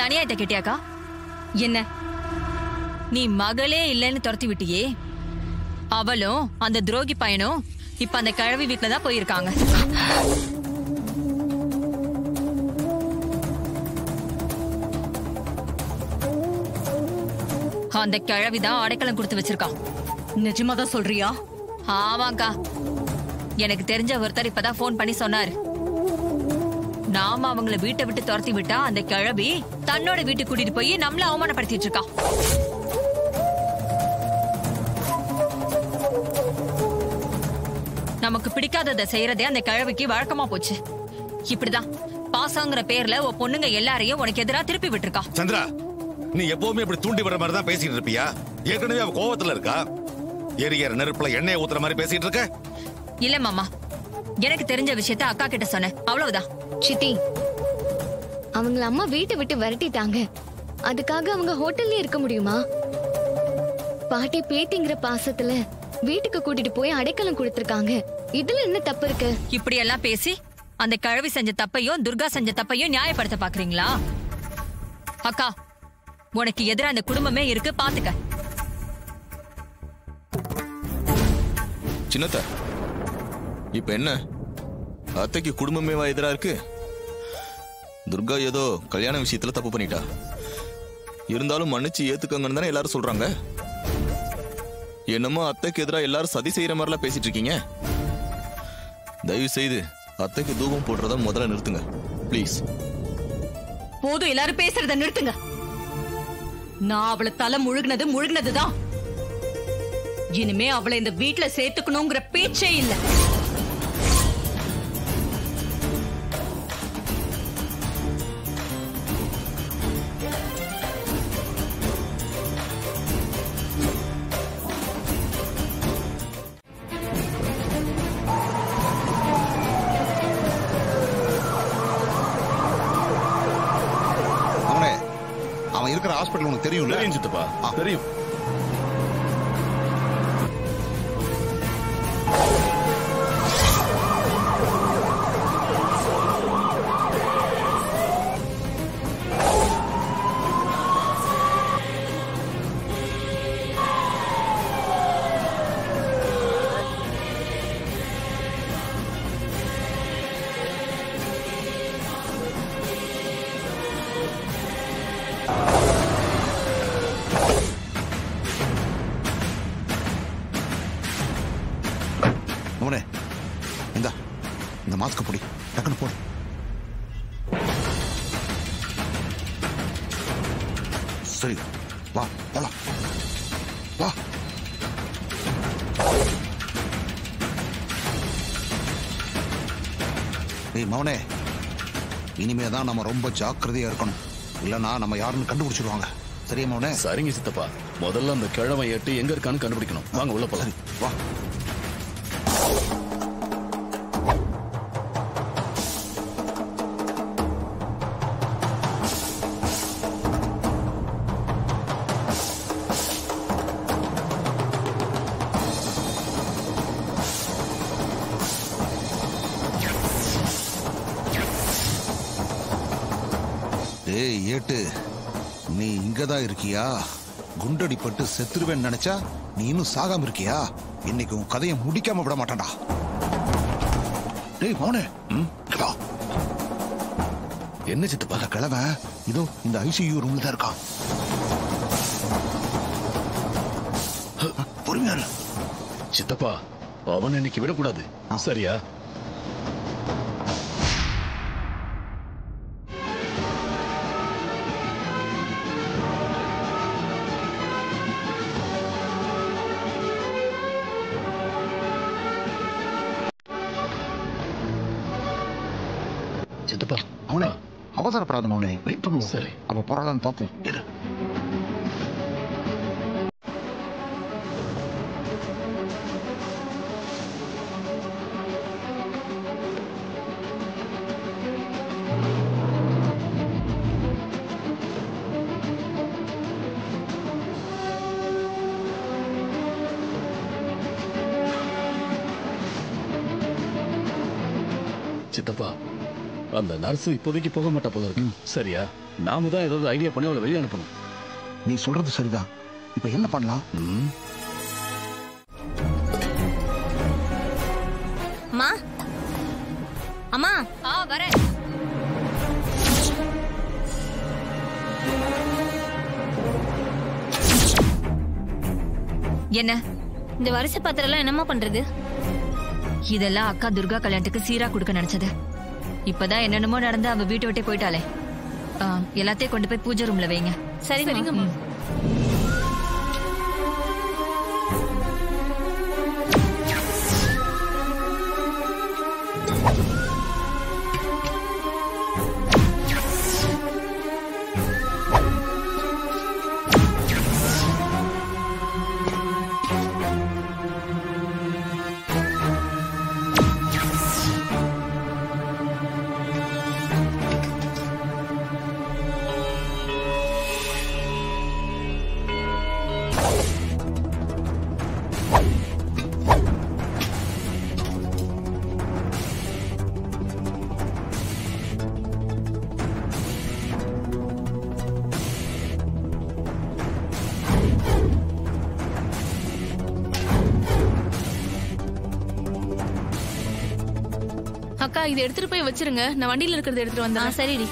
அநியாயத்தை கேட்டியாக்கா? என்ன நீ மகளே இல்லைன்னு துரத்தி விட்டியே, அவளும் அந்த துரோகி பையனும் இப்ப அந்த கிழவி வீட்டுலதான் போயிருக்காங்க. அந்த கிழவிதான் அடைக்கலம் கொடுத்து வச்சிருக்கான். நிஜமாதான் சொல்றியா? ஆமாக்கா, எனக்கு தெரிஞ்ச ஒருத்தர் இப்பதான் போன் பண்ணி சொன்னாரு. நாம அவங்கள வீட்டை விட்டு துரத்தி விட்டா அந்த கிழவி தன்னோட வீட்டுக்கு கூட்டிட்டு போய் நம்மள அவமானப்படுத்திட்டு இருக்கா. நமக்கு பிடிக்காததை செய்யறதே அந்த கிழவிக்கு வழக்கமா போச்சு. இப்படிதான் பாசங்கிற பேர்ல உன் பொண்ணுங்க எல்லாரையும் உனக்கு எதிரா திருப்பி விட்டுருக்கா. சந்திரா, நீ எப்பவுமே இப்படி தூண்டி விடுற மாதிரி தான் பேசிட்டு இருப்பியா? ஏற்கனவே அவ கோவத்துல இருக்கா. எரிகிற நெருப்புல எண்ணெயை ஊத்துற மாதிரி பேசிட்டு இருக்க. இல்ல மாமா, எனக்கு தெரிஞ்ச விஷயத்த அக்கா கிட்ட சொன்னேன், அவ்வளவுதான். சித்தி, அவங்கள அம்மா வீட்டை விட்டு விரட்டிட்டாங்க. அதுக்காக அவங்க ஹோட்டல்ல இருக்க முடியுமா? பாட்டி பேத்திங்கிற பாசத்துல வீட்டுக்கு கூட்டிட்டு போய் அடைக்கலம் கொடுத்திருக்காங்க. இதுல என்ன தப்பு இருக்கு? இப்படி எல்லாம் பேசி அந்த கிழவி செஞ்ச தப்பையும் துர்கா செஞ்ச தப்பையும் நியாயப்படுத்த பாக்குறீங்களா? அக்கா, உனக்கு எதிரா அந்த குடும்பமே இருக்கு, பாத்துக்க. சின்னத்த, இப்ப என்ன அத்தைக்கு குடும்பமே எதிரா இருக்கு? துர்கா ஏதோ கல்யாண விஷயத்துல தப்பு பண்ணிட்டா. இருந்தாலும் மன்னிச்சு ஏத்துக்கங்கன்னு தானே எல்லாரும் சொல்றாங்க. என்னமோ அத்தைக்கு எதிரா எல்லாரும் சதி செய்யற மாதிரிலாம் பேசிட்டு இருக்கீங்க. தயவு செய்து அத்தைக்கு தூபம் போடுறத முதல்ல நிறுத்துங்க பிளீஸ். போதும், எல்லாரும் பேசுறத நிறுத்துங்க. நான் அவளை தலை முழுகினதுதான். இனிமே அவளை இந்த வீட்டுல சேர்த்துக்கணுங்கிற பேச்சே இல்ல. அவன் இருக்கிற ஹாஸ்பிட்டல் உனக்கு தெரியும்? தெரியும் சித்தப்பா, தெரியும். இந்த மாஸ்க் போடி, டக்குனு போடு. சரி, வா போலாம், வா. ஏய் மவனே, இனிமேதான் நம்ம ரொம்ப ஜாக்கிரதையா இருக்கணும். இல்லன்னா நம்ம யாருன்னு கண்டுபிடிச்சிருவாங்க. சரியா மவனே? சரிங்க சித்தப்பா, முதல்ல அந்த கிழமை எட்டு எங்க இருக்கான்னு கண்டுபிடிக்கணும். வாங்க உள்ள போலாம். வா. ஏய் ஏட்டு, நீ இங்கதான் இருக்கியா? குண்டடிப்பட்டு செத்துருவேன்னு நினைச்சா நீ இன்னும் சாகாம இருக்கியா? இன்னைக்கு உன் கதையை முடிக்காம விட மாட்டான்டா. டேய் மௌனே, என்ன சித்தப்பா? கிழவ இதோ இந்த ஐசியூ ரூம்ல தான் இருக்கான். பொறுமையா சித்தப்பா, அவன் இன்னைக்கு விடக்கூடாது, சரியா? சித்தப்பா, அவனே அவசரப்படாத மௌனே, வெயிட் பண்ணுவோம். சரி, அப்ப போறாதான்னு பார்ப்போம். சித்தப்பா, அந்த நர்ஸ் இப்போதைக்கு போக மாட்டா போல இருக்கு, சரியா? நாம தான் ஏதாவது ஐடியா பண்ணி அவளை வெளியே அனுப்பணும். நீ சொல்றது சரிதான். இப்ப என்ன பண்ணலாம்? அம்மா அம்மா வரேன். என்ன இந்த வரிசை பாத்திரம் எல்லாம் என்னம்மா பண்றது? இதெல்லாம் அக்கா துர்கா கல்யாணத்துக்கு சீரா கொடுக்க நினைச்சது. இப்பதான் என்னென்னமோ நடந்து அவ வீட்டை விட்டே போயிட்டாளே. எல்லாத்தையும் கொண்டு போய் பூஜை ரூம்ல வைங்க. சரிங்கம்மா. அக்கா இதை எடுத்துட்டு போய் வச்சிருங்க. நான் வண்டியில இருக்கிறத எடுத்துட்டு வந்தேன். சரிடி.